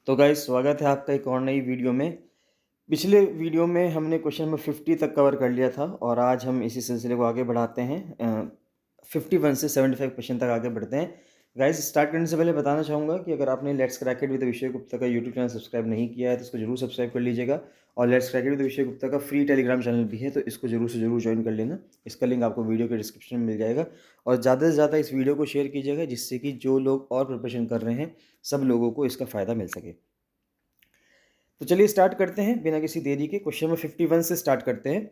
तो गाइस स्वागत है आपका एक और नई वीडियो में। पिछले वीडियो में हमने क्वेश्चन नंबर 50 तक कवर कर लिया था और आज हम इसी सिलसिले को आगे बढ़ाते हैं। 51 से 75 क्वेश्चन तक आगे बढ़ते हैं। गाइस स्टार्ट करने से पहले बताना चाहूँगा कि अगर आपने let's crack it with Abhishek Gupta का यूट्यूब चैनल सब्सक्राइब नहीं किया है तो इसको जरूर सब्सक्राइब कर लीजिएगा। और let's crack it with Abhishek Gupta का फ्री टेलीग्राम चैनल भी है तो इसको जरूर से जरूर ज्वाइन कर लेना। इसका लिंक आपको वीडियो के डिस्क्रिप्शन में मिल जाएगा। और ज़्यादा से ज़्यादा इस वीडियो को शेयर कीजिएगा जिससे कि जो लोग और प्रिपरेशन कर रहे हैं सब लोगों को इसका फ़ायदा मिल सके। तो चलिए स्टार्ट करते हैं बिना किसी देरी के। क्वेश्चन नंबर 51 से स्टार्ट करते हैं।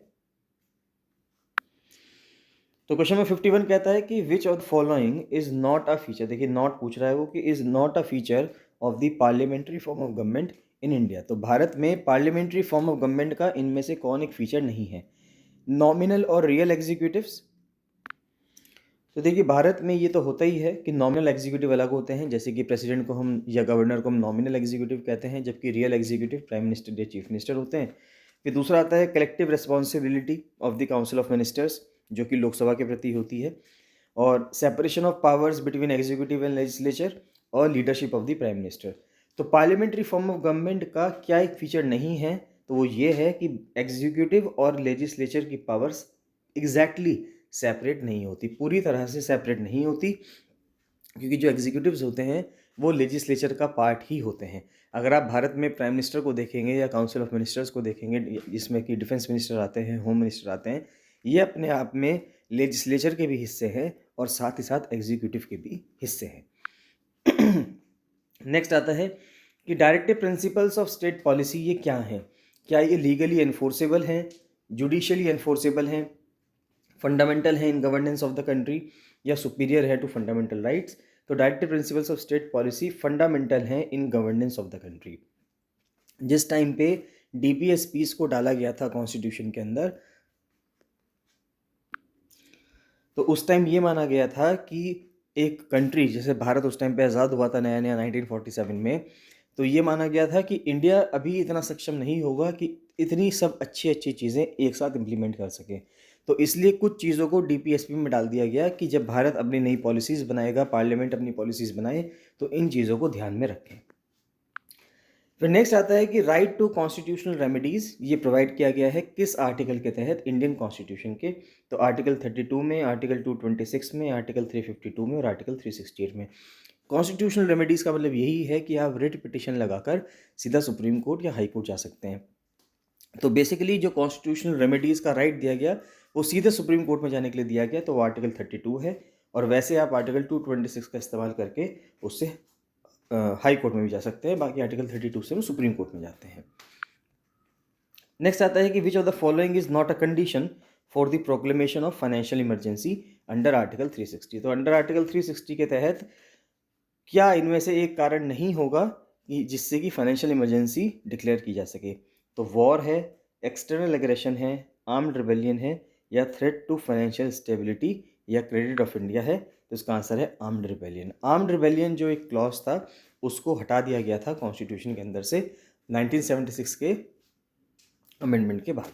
तो क्वेश्चन नंबर 51 कहता है कि which of the following is not a feature. देखिए नॉट पूछ रहा है वो कि is not a feature of the parliamentary form of government in India. तो भारत में पार्लियामेंट्री फॉर्म ऑफ गवर्नमेंट का इनमें से कौन एक फीचर नहीं है? नॉमिनल और रियल एग्जीक्यूटिव्स। तो देखिए भारत में ये तो होता ही है कि नॉमिनल एग्जीक्यूटिव अलग होते हैं, जैसे कि प्रेसिडेंट को हम या गवर्नर को हम नॉमिनल एग्जीक्यूटिव कहते हैं, जबकि रियल एग्जीक्यूटिव प्राइम मिनिस्टर या चीफ मिनिस्टर होते हैं। फिर दूसरा आता है collective responsibility of the council of ministers, जो कि लोकसभा के प्रति होती है। और separation of powers between executive and legislature और leadership of the prime minister. तो पार्लियामेंट्री फॉर्म ऑफ गवर्नमेंट का क्या एक फीचर नहीं है? तो वो ये है कि एग्जीक्यूटिव और लेजिस्लेचर की पावर्स एग्जैक्टली सेपरेट नहीं होती, पूरी तरह से सेपरेट नहीं होती, क्योंकि जो एग्जीक्यूटिव्स होते हैं वो लेजिस्लेचर का पार्ट ही होते हैं। अगर आप भारत में प्राइम मिनिस्टर को देखेंगे या काउंसिल ऑफ मिनिस्टर्स को देखेंगे, जिसमें कि डिफेंस मिनिस्टर आते हैं, होम मिनिस्टर आते हैं, ये अपने आप में लेजिस्लेचर के भी हिस्से हैं और साथ ही साथ एग्जीक्यूटिव के भी हिस्से हैं। नेक्स्ट आता है कि directive principles of state policy ये क्या हैं? क्या ये लीगली एनफोर्सेबल हैं, जुडिशियली एनफोर्सेबल हैं, फंडामेंटल है in governance of the country, या सुपीरियर है टू फंडामेंटल राइट्स? तो directive principles of state policy fundamental हैं in governance of the country. जिस टाइम पे डीपीएसपीस को डाला गया था कॉन्स्टिट्यूशन के अंदर, तो उस टाइम ये माना गया था कि एक कंट्री, जैसे भारत उस टाइम पे आज़ाद हुआ था नया नया 1947 में, तो ये माना गया था कि इंडिया अभी इतना सक्षम नहीं होगा कि इतनी सब अच्छी अच्छी चीज़ें एक साथ इम्प्लीमेंट कर सके। तो इसलिए कुछ चीज़ों को डीपीएसपी में डाल दिया गया कि जब भारत अपनी नई पॉलिसीज़ बनाएगा, पार्लियामेंट अपनी पॉलिसीज़ बनाए, तो इन चीज़ों को ध्यान में रखें। फिर नेक्स्ट आता है कि राइट टू कॉन्स्टिट्यूशनल रेमेडीज़ ये प्रोवाइड किया गया है किस आर्टिकल के तहत? इंडियन कॉन्स्टिट्यूशन के। तो आर्टिकल 32 में, आर्टिकल 226 में, आर्टिकल 352 में और आर्टिकल 368 में। कॉन्स्टिट्यूशनल रेमेडीज़ का मतलब यही है कि आप रिट पिटिशन लगाकर सीधा सुप्रीम कोर्ट या हाई कोर्ट जा सकते हैं। तो बेसिकली जो कॉन्स्टिट्यूशनल रेमेडीज़ का राइट दिया गया वो सीधे सुप्रीम कोर्ट में जाने के लिए दिया गया, तो वो आर्टिकल 32 है। और वैसे आप आर्टिकल 226 का इस्तेमाल करके उससे हाई कोर्ट में भी जा सकते हैं, बाकी आर्टिकल 32 से वो सुप्रीम कोर्ट में जाते हैं। नेक्स्ट आता है कि which of the following is not a condition for the proclamation of financial emergency under article 360। तो अंडर आर्टिकल 360 के तहत क्या इनमें से एक कारण नहीं होगा कि जिससे कि फाइनेंशियल इमरजेंसी डिक्लेयर की जा सके? तो वॉर है, एक्सटर्नल एग्रेशन है, आर्म्ड रिबेलियन है, या थ्रेट टू फाइनेंशियल स्टेबिलिटी या क्रेडिट ऑफ इंडिया है? तो इसका आंसर है आर्म्ड रिबेलियन। आर्म्ड रिबेलियन जो एक क्लॉज था उसको हटा दिया गया था कॉन्स्टिट्यूशन के अंदर से 1976 के अमेंडमेंट के बाद।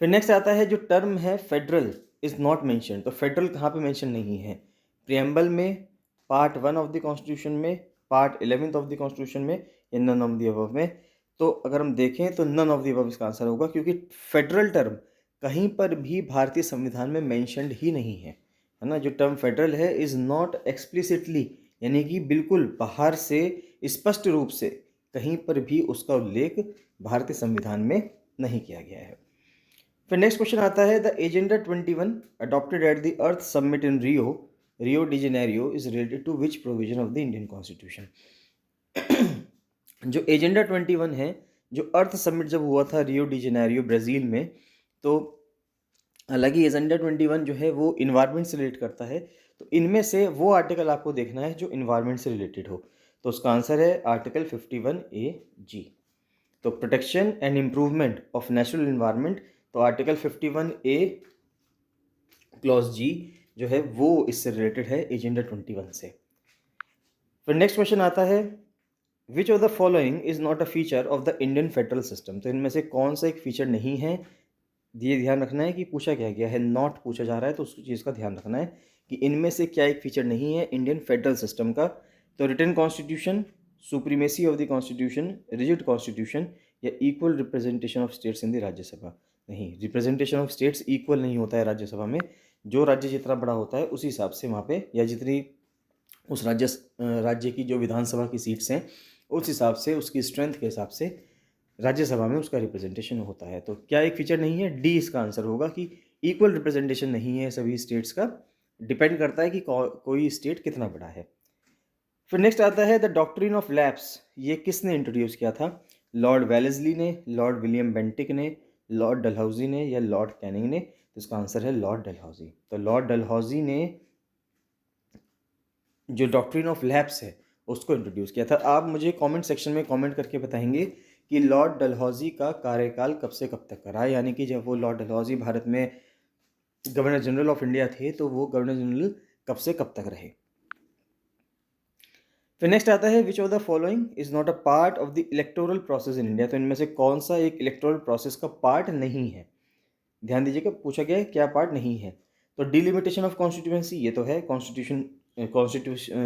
फिर नेक्स्ट आता है जो टर्म है फेडरल इज नॉट मेंशन। तो फेडरल कहाँ पे मेंशन नहीं है? प्रियम्बल में, पार्ट 1 ऑफ द कॉन्स्टिट्यूशन में, पार्ट 11 ऑफ द कॉन्स्टिट्यूशन में, या नन ऑफ द अबव में? तो अगर हम देखें तो नन ऑफ द अबव इसका आंसर होगा, क्योंकि फेडरल टर्म कहीं पर भी भारतीय संविधान में मेंशनड ही नहीं है ना। जो टर्म फेडरल है इज नॉट एक्सप्लिसिटली, यानी कि बिल्कुल बाहर से स्पष्ट रूप से कहीं पर भी उसका उल्लेख भारतीय संविधान में नहीं किया गया है। फिर नेक्स्ट क्वेश्चन आता है the agenda 21 adopted at the earth summit in Rio de Janeiro is related to which provision of the Indian constitution. जो एजेंडा 21 है, जो अर्थ समिट जब हुआ था रियो डी जेनेरियो ब्राज़ील में, तो हालांकि एजेंडा 21 जो है वो इन्वायरमेंट से रिलेट करता है, तो इनमें से वो आर्टिकल आपको देखना है जो इन्वायरमेंट से रिलेटेड हो। तो उसका आंसर है आर्टिकल 51A(g). तो protection and improvement of natural environment, तो आर्टिकल 51A क्लॉज जी जो है वो इससे रिलेटेड है एजेंडा 21 से। फिर नेक्स्ट क्वेश्चन आता है विच of the following is not a feature of the Indian federal system. तो इनमें से कौन सा एक फीचर नहीं है? ये ध्यान रखना है कि पूछा क्या गया है, नॉट पूछा जा रहा है, तो उस चीज़ का ध्यान रखना है कि इनमें से क्या एक फीचर नहीं है इंडियन फेडरल सिस्टम का। तो written constitution, supremacy of the constitution, rigid constitution या equal representation of states in the Rajya Sabha. नहीं, रिप्रेजेंटेशन ऑफ स्टेट्स इक्वल नहीं होता है राज्यसभा में। जो राज्य जितना बड़ा होता है उसी हिसाब से वहाँ पे, या जितनी उस राज्य की जो विधानसभा की सीट्स हैं उस हिसाब से, उसकी स्ट्रेंथ के हिसाब से राज्यसभा में उसका रिप्रेजेंटेशन होता है। तो क्या एक फीचर नहीं है? डी इसका आंसर होगा कि इक्वल रिप्रेजेंटेशन नहीं है सभी स्टेट्स का, डिपेंड करता है कि कोई स्टेट कितना बड़ा है। फिर नेक्स्ट आता है द डॉक्ट्रिन ऑफ लैप्स। ये किसने इंट्रोड्यूस किया था? लॉर्ड वेलेस्ली ने, लॉर्ड विलियम बेंटिक ने, लॉर्ड डलहौजी ने या लॉर्ड कैनिंग ने? तो इसका आंसर है लॉर्ड डलहौजी। तो लॉर्ड डलहौजी ने जो डॉक्ट्रिन ऑफ लैप्स है उसको इंट्रोड्यूस किया था। आप मुझे कमेंट सेक्शन में कमेंट करके बताएंगे कि लॉर्ड डलहौजी का कार्यकाल कब से कब तक रहा, यानी कि जब वो लॉर्ड डलहौजी भारत में गवर्नर जनरल ऑफ इंडिया थे तो वो गवर्नर जनरल कब से कब तक रहे। फिर नेक्स्ट आता है विच of the following is not a part of the electoral process in India. तो इनमें से कौन सा एक इलेक्टोरल प्रोसेस का पार्ट नहीं है? ध्यान दीजिएगा, पूछा गया है क्या पार्ट नहीं है। तो डिलिमिटेशन ऑफ कॉन्स्टिट्यूएंसी, ये तो है कॉन्स्टिट्यूशन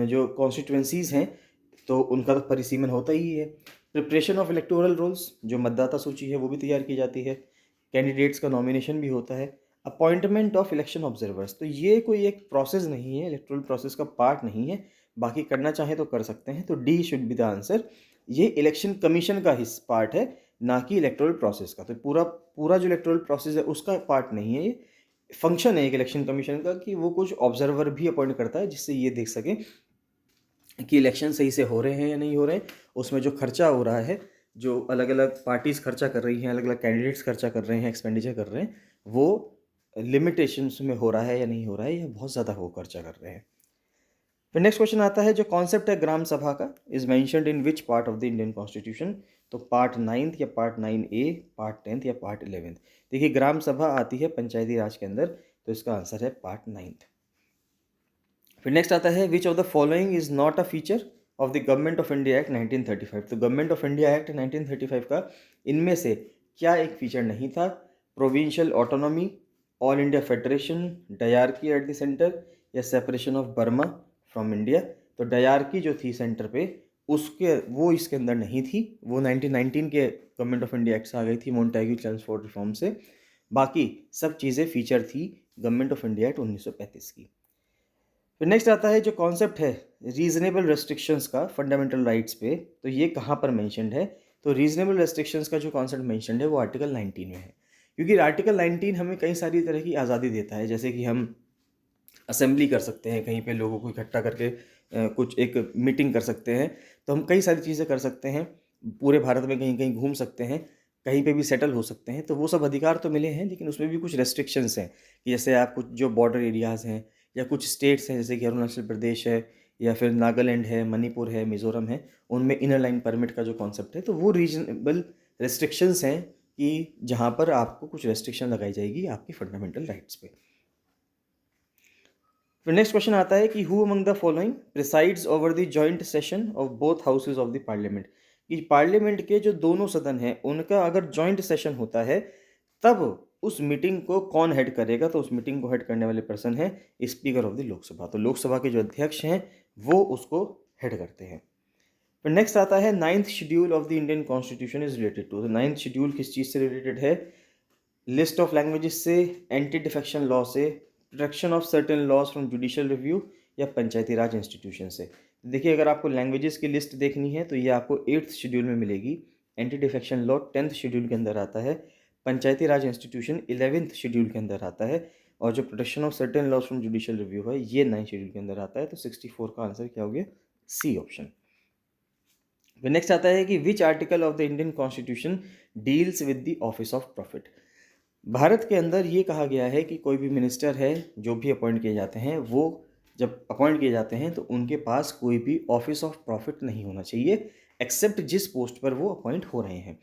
जो कॉन्स्टिट्यूएंसीज हैं तो उनका तो परिसीमन होता ही है। प्रिपरेशन ऑफ इलेक्टोरल रोल्स, जो मतदाता सूची है वो भी तैयार की जाती है। कैंडिडेट्स का नॉमिनेशन भी होता है। अपॉइंटमेंट ऑफ इलेक्शन ऑब्जर्वर्स, तो ये कोई एक प्रोसेस नहीं है, इलेक्टोरल प्रोसेस का पार्ट नहीं है, बाकी करना चाहें तो कर सकते हैं। तो D should be the answer. ये इलेक्शन कमीशन का हिस्सा पार्ट है, ना कि इलेक्टोरल प्रोसेस का। तो पूरा पूरा जो इलेक्टोरल प्रोसेस है उसका पार्ट नहीं है, ये फंक्शन है एक इलेक्शन कमीशन का कि वो कुछ ऑब्जर्वर भी अपॉइंट करता है जिससे ये देख सके कि इलेक्शन सही से हो रहे हैं या नहीं हो रहे हैं। उसमें जो खर्चा हो रहा है, जो अलग अलग पार्टीज़ खर्चा कर रही हैं, अलग अलग कैंडिडेट्स खर्चा कर रहे हैं, एक्सपेंडिचर कर रहे हैं, वो लिमिटेशंस में हो रहा है या नहीं हो रहा है, या बहुत ज़्यादा वो खर्चा कर रहे हैं। फिर नेक्स्ट क्वेश्चन आता है जो कॉन्सेप्ट है ग्राम सभा का, is mentioned in which part of the Indian constitution. तो पार्ट 9th या पार्ट 9A, पार्ट 10th या पार्ट 11th। देखिए ग्राम सभा आती है पंचायती राज के अंदर, तो इसका आंसर है पार्ट 9th। फिर नेक्स्ट आता है विच of the following is not a feature of the government of India act 1935। तो गवर्नमेंट ऑफ इंडिया एक्ट 1935 का इनमें से क्या एक फीचर नहीं था? Provincial autonomy, all India federation, dyarchy at the centre या separation of Burma from India. तो डायरकी जो थी सेंटर पे, उसके वो इसके अंदर नहीं थी, वो 1919 के गवर्नमेंट ऑफ इंडिया एक्ट से आ गई थी, मोन्टेग्यू ट्रांसपोर्ट रिफॉर्म से। बाकी सब चीज़ें फीचर थी गवर्नमेंट ऑफ इंडिया एक्ट 1935 की। फिर नेक्स्ट आता है जो कॉन्सेप्ट है रीजनेबल रेस्ट्रिक्शंस का फंडामेंटल राइट्स पे, तो ये कहाँ पर मेंशन्ड है? तो रीजनेबल रेस्ट्रिक्शंस का जो कॉन्सेप्ट मेंशन्ड है वो आर्टिकल 19 में है, क्योंकि आर्टिकल 19 हमें कई सारी तरह की आज़ादी देता है। जैसे कि हम असेंबली कर सकते हैं, कहीं पे लोगों को इकट्ठा करके कुछ एक मीटिंग कर सकते हैं, तो हम कई सारी चीज़ें कर सकते हैं, पूरे भारत में कहीं कहीं घूम सकते हैं, कहीं पे भी सेटल हो सकते हैं। तो वो सब अधिकार तो मिले हैं, लेकिन उसमें भी कुछ रेस्ट्रिक्शंस हैं कि जैसे आप कुछ जो बॉर्डर एरियाज़ हैं या कुछ स्टेट्स हैं जैसे कि अरुणाचल प्रदेश है या फिर नागालैंड है, मणिपुर है, मिज़ोरम है, उनमें इनर लाइन परमिट का जो कॉन्सेप्ट है, तो वो रीजनेबल रेस्ट्रिक्शंस हैं कि जहाँ पर आपको कुछ रेस्ट्रिक्शन लगाई जाएगी आपकी फंडामेंटल राइट्स पे। फिर नेक्स्ट क्वेश्चन आता है कि who among the following presides over the joint session of both houses of the parliament. कि पार्लियामेंट के जो दोनों सदन हैं उनका अगर जॉइंट सेशन होता है तब उस मीटिंग को कौन हेड करेगा? तो उस मीटिंग को हेड करने वाले पर्सन है स्पीकर ऑफ द लोकसभा। तो लोकसभा के जो अध्यक्ष हैं वो उसको हेड करते हैं। फिर नेक्स्ट आता है 9th schedule of the Indian constitution is related to. तो 9th शेड्यूल किस चीज़ से रिलेटेड है? लिस्ट ऑफ लैंग्वेजेस से, एंटी डिफेक्शन लॉ से, protection of certain laws from judicial review या पंचायती राज इंस्टीट्यूशन से। देखिए अगर आपको लैंग्वेजेस की लिस्ट देखनी है तो ये आपको 8th शेड्यूल में मिलेगी। Anti defection law 10th schedule के अंदर आता है। पंचायती राज इंस्टीट्यूशन 11th शेड्यूल के अंदर आता है। और जो protection of certain laws from judicial review है ये 9th शेड्यूल के अंदर आता है। तो 64 का आंसर क्या हो गया? C option. फिर नेक्स्ट आता है कि which article of the Indian constitution deals with the office of profit. Bharat के अंदर ये कहा गया है कि कोई भी मिनिस्टर है जो भी अपॉइंट किए जाते हैं, वो जब अपॉइंट किए जाते हैं तो उनके पास कोई भी ऑफिस ऑफ प्रॉफिट नहीं होना चाहिए एक्सेप्ट जिस पोस्ट पर वो अपॉइंट हो रहे हैं।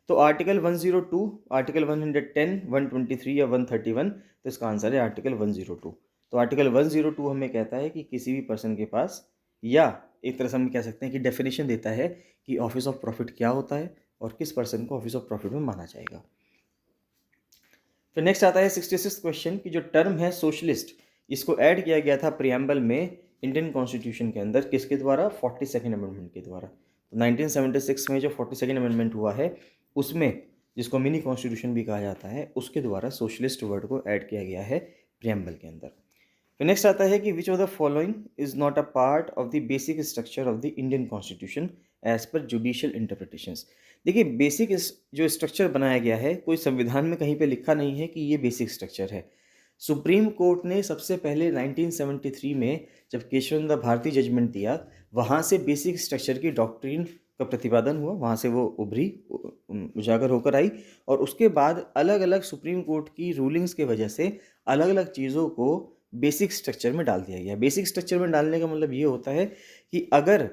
तो आर्टिकल 102, आर्टिकल 110, 123 या 131, तो इसका आंसर है आर्टिकल 102। तो आर्टिकल 102 हमें कहता है कि किसी भी पर्सन के पास, या एक तरह से हम कह सकते हैं कि डेफिनेशन देता है कि ऑफिस ऑफ प्रॉफिट क्या होता है और किस पर्सन को ऑफिस ऑफ प्रॉफिट में माना जाएगा। फिर नेक्स्ट आता है 66 क्वेश्चन की जो टर्म है सोशलिस्ट, इसको ऐड किया गया था प्रियम्बल में इंडियन कॉन्स्टिट्यूशन के अंदर किसके द्वारा? 42nd अमेंडमेंट के द्वारा। तो 1976 में जो 42nd अमेंडमेंट हुआ है उसमें, जिसको मिनी कॉन्स्टिट्यूशन भी कहा जाता है, उसके द्वारा सोशलिस्ट वर्ड को ऐड किया गया है प्रियम्बल के अंदर। फिर नेक्स्ट आता है कि which of the following is not a part of the basic structure of the Indian constitution as per judicial interpretations. देखिए, बेसिक जो स्ट्रक्चर बनाया गया है, कोई संविधान में कहीं पे लिखा नहीं है कि ये बेसिक स्ट्रक्चर है। सुप्रीम कोर्ट ने सबसे पहले 1973 में जब केशवचंद्र भारती जजमेंट दिया, वहाँ से बेसिक स्ट्रक्चर की डॉक्ट्रिन का प्रतिपादन हुआ, वहाँ से वो उभरी, उजागर होकर आई, और उसके बाद अलग अलग सुप्रीम कोर्ट की रूलिंग्स के वजह से अलग अलग चीज़ों को बेसिक स्ट्रक्चर में डाल दिया गया। बेसिक स्ट्रक्चर में डालने का मतलब ये होता है कि अगर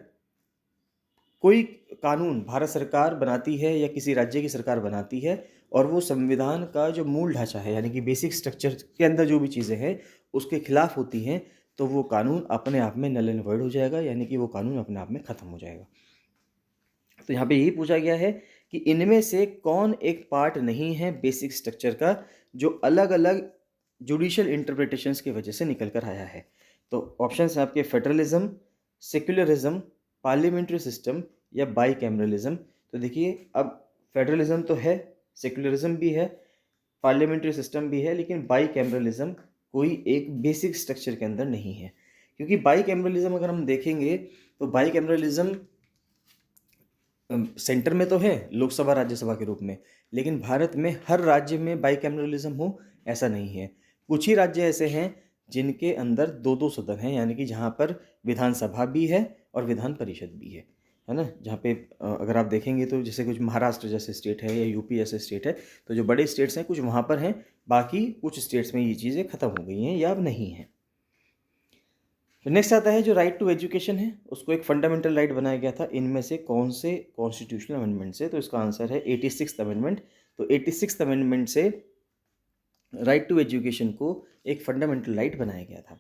कोई कानून भारत सरकार बनाती है या किसी राज्य की सरकार बनाती है और वो संविधान का जो मूल ढांचा है, यानी कि बेसिक स्ट्रक्चर के अंदर जो भी चीज़ें हैं उसके खिलाफ होती हैं, तो वो कानून अपने आप में नल एंड वॉइड हो जाएगा, यानी कि वो कानून अपने आप में ख़त्म हो जाएगा। तो यहाँ पे यही पूछा गया है कि इनमें से कौन एक पार्ट नहीं है बेसिक स्ट्रक्चर का, जो अलग अलग जुडिशियल इंटरप्रिटेशंस की वजह से निकल कर आया है। तो ऑप्शंस हैं आपके फेडरलिज्म, सेक्युलरिज्म, पार्लियामेंट्री सिस्टम या बाई कैमरलिज्म। तो देखिए, अब फेडरलिज्म तो है, सेक्युलरिज्म भी है, पार्लियामेंट्री सिस्टम भी है, लेकिन बाई कैमरलिज्म कोई एक बेसिक स्ट्रक्चर के अंदर नहीं है। क्योंकि बाई कैमरलिज्म अगर हम देखेंगे तो बाई कैमरलिज्म सेंटर में तो है, लोकसभा राज्यसभा के रूप में, लेकिन भारत में हर राज्य में बाईकैमरलिज्म हो ऐसा नहीं है। कुछ ही राज्य ऐसे हैं जिनके अंदर दो दो सदन हैं, यानी कि जहाँ पर विधानसभा भी है और विधान परिषद भी है ना। जहाँ पे अगर आप देखेंगे तो जैसे कुछ महाराष्ट्र जैसे स्टेट है या यूपी जैसे स्टेट है, तो जो बड़े स्टेट्स हैं कुछ वहाँ पर हैं, बाकी कुछ स्टेट्स में ये चीज़ें ख़त्म हो गई हैं या अब नहीं हैं। नेक्स्ट आता है जो राइट टू एजुकेशन है, उसको एक फंडामेंटल राइट बनाया गया था। इनमें से कौन से कॉन्स्टिट्यूशनल अमेंडमेंट से? तो इसका आंसर है 86th अमेंडमेंट। तो 86th अमेंडमेंट से राइट टू एजुकेशन को एक फंडामेंटल राइट बनाया गया था।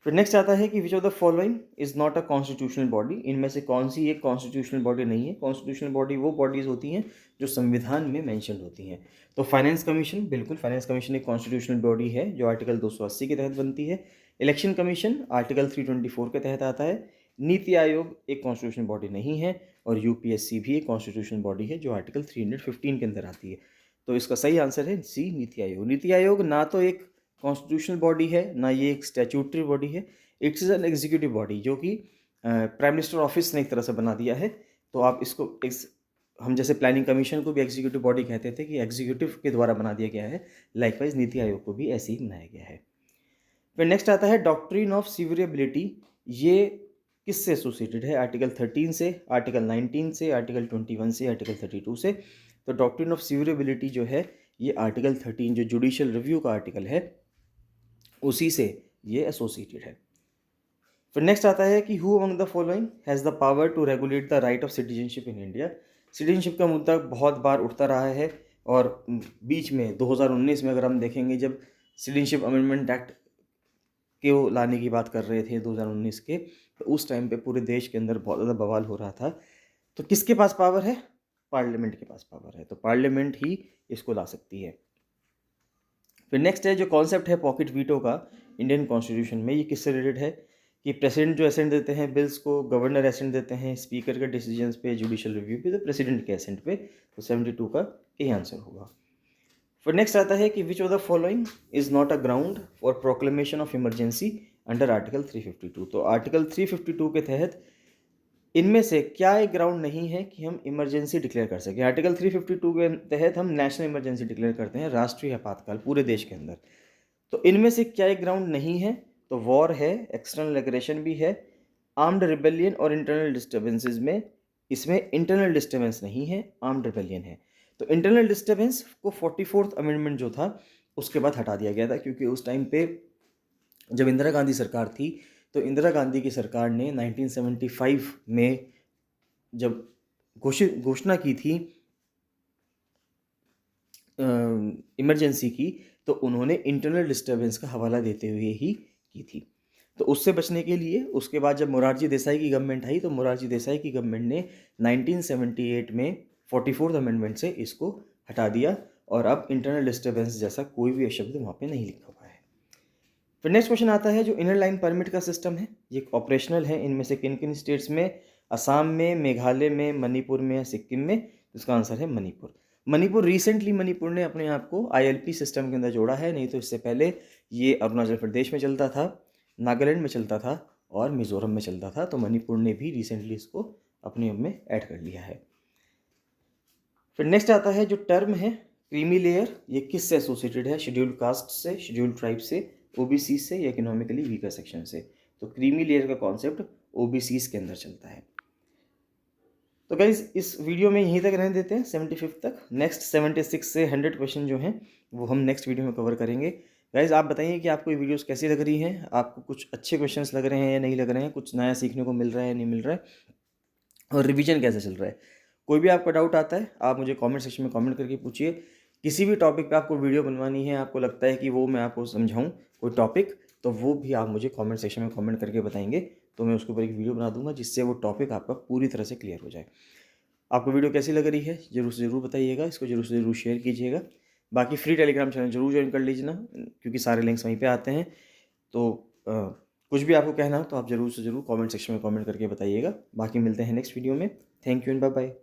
फिर नेक्स्ट आता है कि which of the following is not a constitutional body. इनमें से कौन सी एक कॉन्स्टिट्यूशनल बॉडी नहीं है? कॉन्स्टिट्यूशनल बॉडी वो बॉडीज होती हैं जो संविधान में मेंशन होती हैं। तो फाइनेंस कमीशन, बिल्कुल फाइनेंस कमीशन एक कॉन्स्टिट्यूशनल बॉडी है जो आर्टिकल 280 के तहत बनती है। इलेक्शन कमीशन आर्टिकल 324 के तहत आता है। नीति आयोग एक कॉन्स्टिट्यूशनल बॉडी नहीं है, और यूपीएससी भी एक कॉन्स्टिट्यूशनल बॉडी है जो आर्टिकल 315 के अंदर आती है। तो इसका सही आंसर है सी, नीति आयोग। नीति आयोग ना तो एक कॉन्स्टिट्यूशनल बॉडी है, ना ये एक स्टैट्यूटरी बॉडी है। इट्स एन एग्जीक्यूटिव बॉडी, जो कि प्राइम मिनिस्टर ऑफिस ने एक तरह से बना दिया है। तो आप इसको हम जैसे प्लानिंग कमीशन को भी एग्जीक्यूटिव बॉडी कहते थे कि एग्जीक्यूटिव के द्वारा बना दिया गया है, लाइकवाइज नीति आयोग को भी ऐसे ही बनाया गया है। फिर नेक्स्ट आता है डॉक्ट्रिन ऑफ सीवरेबिलिटी। ये किससे एसोसिएटेड है? आर्टिकल 13 से, आर्टिकल 19 से, आर्टिकल 21 से, आर्टिकल 32 से। तो डॉक्ट्रिन ऑफ सीवरेबिलिटी जो है ये आर्टिकल 13 जो जुडिशियल रिव्यू का आर्टिकल है उसी से ये एसोसिएटेड है। फिर नेक्स्ट आता है कि who among the following has the power to regulate the right of citizenship in India. Citizenship का मुद्दा बहुत बार उठता रहा है, और बीच में 2019 में अगर हम देखेंगे, जब सिटीजनशिप अमेंडमेंट एक्ट के वो लाने की बात कर रहे थे 2019 के, तो उस टाइम पे पूरे देश के अंदर बहुत ज़्यादा बवाल हो रहा था। तो किसके पास पावर है? पार्लियामेंट के पास पावर है, तो पार्लियामेंट ही इसको ला सकती है। फिर नेक्स्ट है जो कॉन्सेप्ट है पॉकेट वीटो का इंडियन कॉन्स्टिट्यूशन में, ये किससे रिलेटेड है? कि प्रेसिडेंट जो एसेंट देते हैं बिल्स को, गवर्नर एसेंट देते हैं स्पीकर के डिसीजंस पे, जुडिशियल रिव्यू पे, तो प्रेसिडेंट के एसेंट पे। तो 72 का यही आंसर होगा। फिर नेक्स्ट आता है कि which of the following is not a ground for proclamation of emergency under article 352। तो आर्टिकल 352 के तहत इनमें से क्या एक ग्राउंड नहीं है कि हम इमरजेंसी डिक्लेयर कर सकें? आर्टिकल 352 के तहत हम नेशनल इमरजेंसी डिक्लेयर करते हैं, राष्ट्रीय आपातकाल पूरे देश के अंदर। तो इनमें से क्या एक ग्राउंड नहीं है? तो वॉर है, एक्सटर्नल एग्रेशन भी है, आर्म्ड रिबेलियन और इंटरनल डिस्टर्बेंसेस में, इसमें इंटरनल डिस्टर्बेंस नहीं है, आर्म्ड रिबेलियन है। तो इंटरनल डिस्टर्बेंस को 44th अमेंडमेंट जो था उसके बाद हटा दिया गया था, क्योंकि उस टाइम पे जब इंदिरा गांधी सरकार थी, तो इंदिरा गांधी की सरकार ने 1975 में जब घोषणा की थी इमरजेंसी की, तो उन्होंने इंटरनल डिस्टर्बेंस का हवाला देते हुए ही की थी। तो उससे बचने के लिए उसके बाद जब मोरारजी देसाई की गवर्नमेंट आई, तो मोरारजी देसाई की गवर्नमेंट ने 1978 में 44th अमेंडमेंट से इसको हटा दिया, और अब इंटरनल डिस्टर्बेंस जैसा कोई भी शब्द वहाँ पे नहीं लिखा हुआ है। फिर नेक्स्ट क्वेश्चन आता है जो इनर लाइन परमिट का सिस्टम है ये ऑपरेशनल है इनमें से किन किन स्टेट्स में, असम में, मेघालय में, मणिपुर में या सिक्किम में। तो इसका आंसर है मणिपुर। मणिपुर रिसेंटली मणिपुर ने अपने आप को ILP सिस्टम के अंदर जोड़ा है, नहीं तो इससे पहले ये अरुणाचल प्रदेश में चलता था, नागालैंड में चलता था और मिजोरम में चलता था। तो मणिपुर ने भी रिसेंटली इसको अपने में ऐड कर लिया है। फिर नेक्स्ट आता है जो टर्म है क्रीमी लेयर, ये किससे एसोसिएटेड है? शेड्यूल्ड कास्ट से, शेड्यूल्ड ट्राइब से, OBC से या इकोनॉमिकली वीकर सेक्शन से। तो क्रीमी लेयर का कॉन्सेप्ट OBCs के अंदर चलता है। तो गाइज इस वीडियो में यहीं तक रहने देते हैं 75 तक। नेक्स्ट 76 से 100 क्वेश्चन जो हैं वो हम नेक्स्ट वीडियो में कवर करेंगे। गाइज आप बताइए कि आपको ये वीडियोस कैसी लग रही हैं, आपको कुछ अच्छे क्वेश्चंस लग रहे हैं या नहीं लग रहे हैं, कुछ नया सीखने को मिल रहा है या नहीं मिल रहा है, और रिवीजन कैसे चल रहा है। कोई भी आपका डाउट आता है आप मुझे कमेंट सेक्शन में कमेंट करके पूछिए। किसी भी टॉपिक पे आपको वीडियो बनवानी है, आपको लगता है कि वो मैं आपको समझाऊं कोई टॉपिक, तो वो भी आप मुझे कमेंट सेक्शन में कमेंट करके बताएंगे, तो मैं उसके ऊपर एक वीडियो बना दूंगा जिससे वो टॉपिक आपका पूरी तरह से क्लियर हो जाए। आपको वीडियो कैसी लग रही है जरूर से ज़रूर बताइएगा, इसको जरूर से ज़रूर शेयर कीजिएगा। बाकी फ्री टेलीग्राम चैनल जरूर ज्वाइन कर लीजिए ना, क्योंकि सारे लिंक्स वहीं पे आते हैं। तो कुछ भी आपको कहना हो तो आप ज़रूर से ज़रूर कमेंट सेक्शन में कमेंट करके बताइएगा। बाकी मिलते हैं नेक्स्ट वीडियो में। Thank you and bye bye.